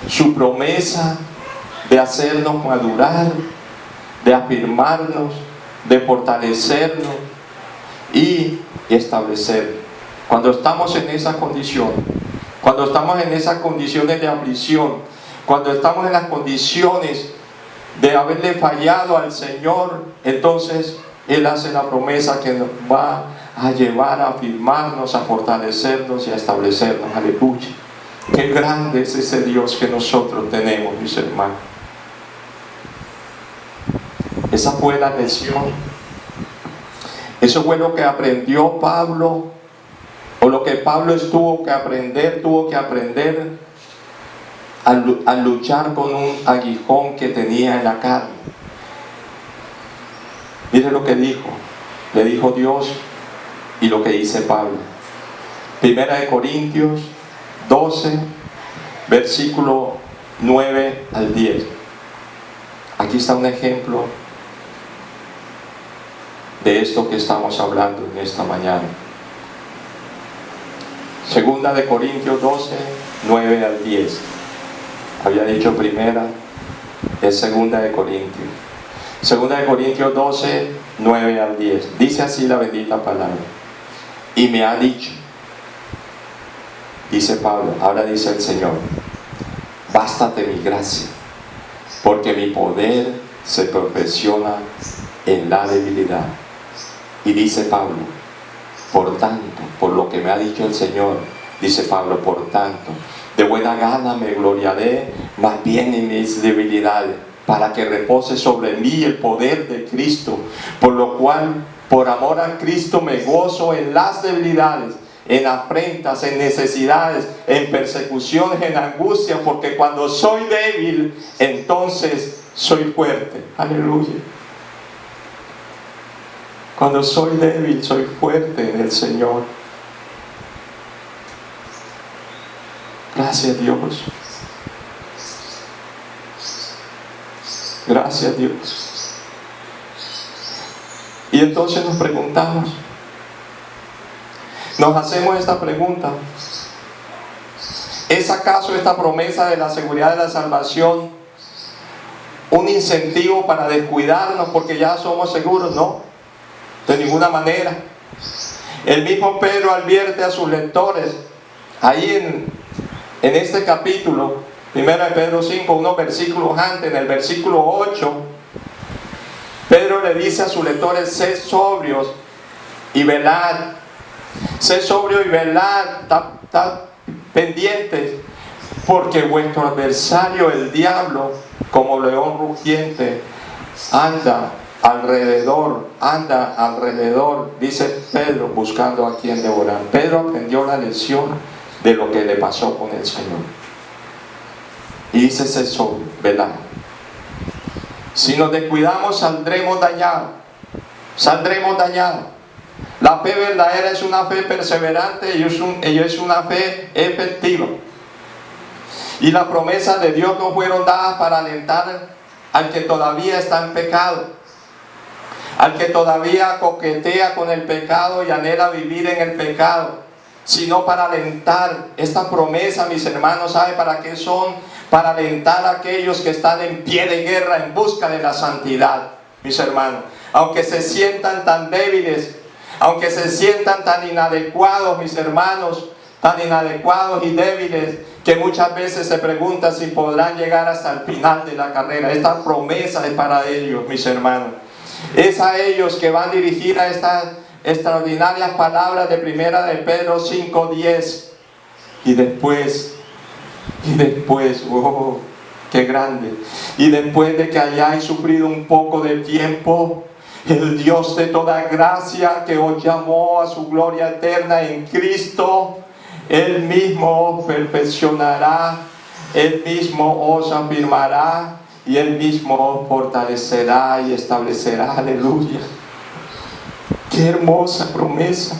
su promesa de hacernos madurar, de afirmarnos, de fortalecernos y establecer. Cuando estamos en esa condición, cuando estamos en esas condiciones de aflicción, cuando estamos en las condiciones de haberle fallado al Señor, entonces Él hace la promesa que nos va a llevar a afirmarnos, a fortalecernos y a establecernos. Aleluya. Qué grande es ese Dios que nosotros tenemos, mis hermanos. Esa fue la lección. Eso fue lo que aprendió Pablo, o lo que Pablo tuvo que aprender al luchar con un aguijón que tenía en la carne. Mire lo que dijo, le dijo Dios y lo que dice Pablo. Primera de Corintios 12, versículo 9 al 10. Aquí está un ejemplo de esto que estamos hablando en esta mañana. Segunda de Corintios 12, 9 al 10. Había dicho primera, es segunda de Corintios. Segunda de Corintios 12, 9 al 10. Dice así la bendita palabra. Y me ha dicho, dice Pablo, ahora dice el Señor, bástate mi gracia, porque mi poder se perfecciona en la debilidad. Y dice Pablo, por tanto, por lo que me ha dicho el Señor, dice Pablo, por tanto, de buena gana me gloriaré más bien en mis debilidades, para que repose sobre mí el poder de Cristo, por lo cual, por amor a Cristo, me gozo en las debilidades, en afrentas, en necesidades, en persecuciones, en angustia, porque cuando soy débil, entonces soy fuerte. Aleluya. Cuando soy débil, soy fuerte en el Señor. Gracias, Dios. Gracias, Dios. Y entonces nos preguntamos, nos hacemos esta pregunta: ¿es acaso esta promesa de la seguridad de la salvación un incentivo para descuidarnos porque ya somos seguros? No, de ninguna manera. El mismo Pedro advierte a sus lectores ahí en este capítulo, 1 de Pedro 5, unos versículos antes, en el versículo 8, Pedro le dice a sus lectores: sed sobrios y velad. Sed sobrio y velad, estad pendientes, porque vuestro adversario, el diablo, como león rugiente, anda alrededor, dice Pedro, buscando a quien devorar. Pedro aprendió la lección de lo que le pasó con el Señor. Y dice: sed sobrio, velad. Si nos descuidamos, saldremos dañados. La fe verdadera es una fe perseverante y es una fe efectiva. Y las promesas de Dios no fueron dadas para alentar al que todavía está en pecado, al que todavía coquetea con el pecado y anhela vivir en el pecado, sino para alentar. Esta promesa, mis hermanos, ¿sabe para qué son? Para alentar a aquellos que están en pie de guerra en busca de la santidad, mis hermanos. Aunque se sientan tan débiles, aunque se sientan tan inadecuados, mis hermanos, tan inadecuados y débiles, que muchas veces se preguntan si podrán llegar hasta el final de la carrera. Esta promesa es para ellos, mis hermanos. Es a ellos que van dirigidas a estas extraordinarias palabras de primera de Pedro 5:10. Y después, oh, qué grande. Y después de que hayáis sufrido un poco de tiempo, el Dios de toda gracia, que os llamó a su gloria eterna en Cristo, Él mismo os perfeccionará, Él mismo os afirmará, y Él mismo os fortalecerá y establecerá. Aleluya. Qué hermosa promesa.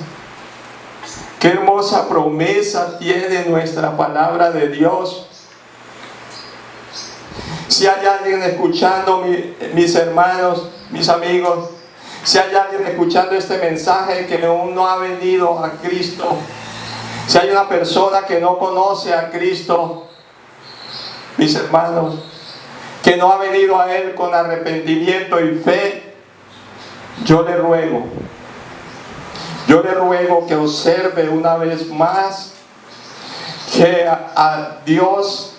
Qué hermosa promesa tiene nuestra palabra de Dios. Si hay alguien escuchando, mis hermanos, mis amigos, si hay alguien escuchando este mensaje que aún no ha venido a Cristo, si hay una persona que no conoce a Cristo, mis hermanos, que no ha venido a Él con arrepentimiento y fe, yo le ruego que observe una vez más que a Dios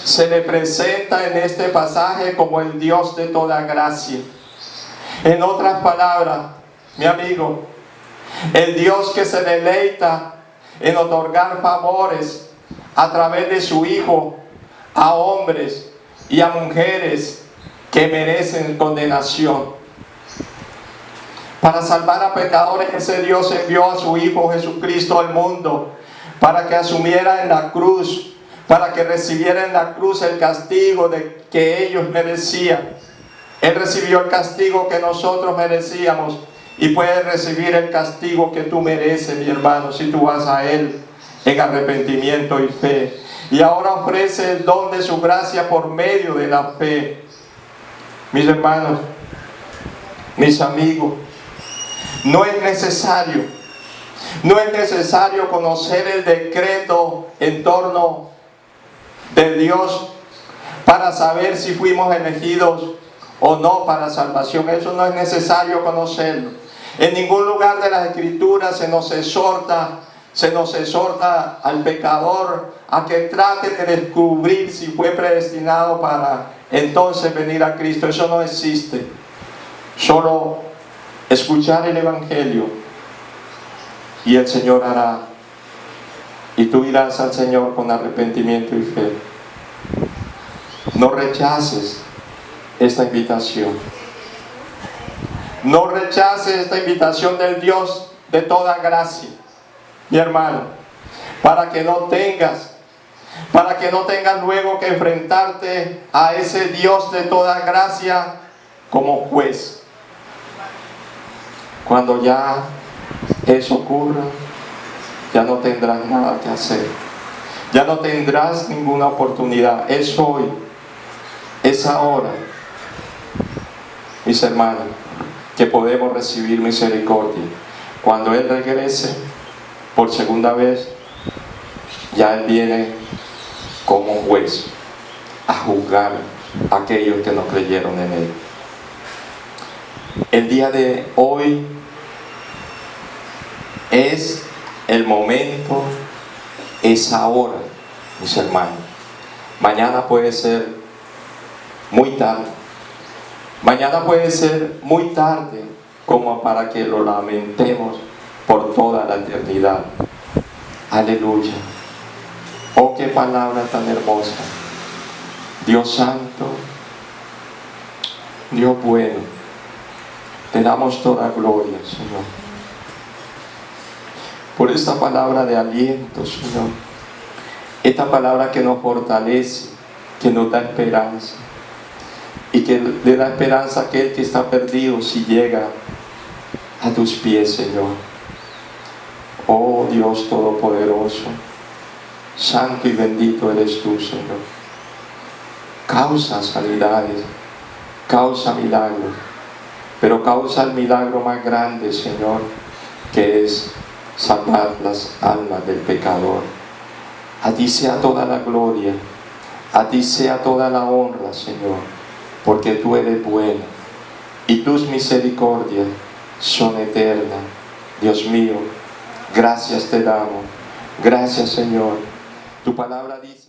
se le presenta en este pasaje como el Dios de toda gracia. En otras palabras, mi amigo, el Dios que se deleita en otorgar favores a través de su Hijo a hombres y a mujeres que merecen condenación. Para salvar a pecadores, ese Dios envió a su Hijo Jesucristo al mundo para que asumiera en la cruz, para que recibiera en la cruz el castigo que ellos merecían. Él recibió el castigo que nosotros merecíamos y puede recibir el castigo que tú mereces, mi hermano, si tú vas a Él en arrepentimiento y fe. Y ahora ofrece el don de su gracia por medio de la fe. Mis hermanos, mis amigos, no es necesario conocer el decreto en torno de Dios para saber si fuimos elegidos o no para salvación. Eso no es necesario conocerlo. En ningún lugar de las Escrituras se nos exhorta al pecador a que trate de descubrir si fue predestinado para entonces venir a Cristo. Eso no existe. Solo escuchar el Evangelio y el Señor hará. Y tú irás al Señor con arrepentimiento y fe. No rechaces esta invitación. No rechaces esta invitación del Dios de toda gracia, mi hermano, para que no tengas luego que enfrentarte a ese Dios de toda gracia como juez. Cuando ya eso ocurra, ya no tendrás nada que hacer. Ya no tendrás ninguna oportunidad. Es hoy, es ahora, mis hermanos, que podemos recibir misericordia. Cuando Él regrese por segunda vez, ya Él viene como juez a juzgar a aquellos que no creyeron en Él. El día de hoy es el momento, es ahora, mis hermanos. Mañana puede ser muy tarde. Mañana puede ser muy tarde como para que lo lamentemos por toda la eternidad. Aleluya. Oh, qué palabra tan hermosa. Dios santo, Dios bueno, te damos toda gloria, Señor, por esta palabra de aliento, Señor. Esta palabra que nos fortalece, que nos da esperanza, y que le da esperanza a aquel que está perdido si llega a tus pies, Señor. Oh Dios Todopoderoso, santo y bendito eres tú, Señor. Causa sanidades, causa milagros, pero causa el milagro más grande, Señor, que es salvar las almas del pecador. A ti sea toda la gloria, a ti sea toda la honra, Señor, porque tú eres bueno y tus misericordias son eternas. Dios mío, gracias te damos. Gracias, Señor. Tu palabra dice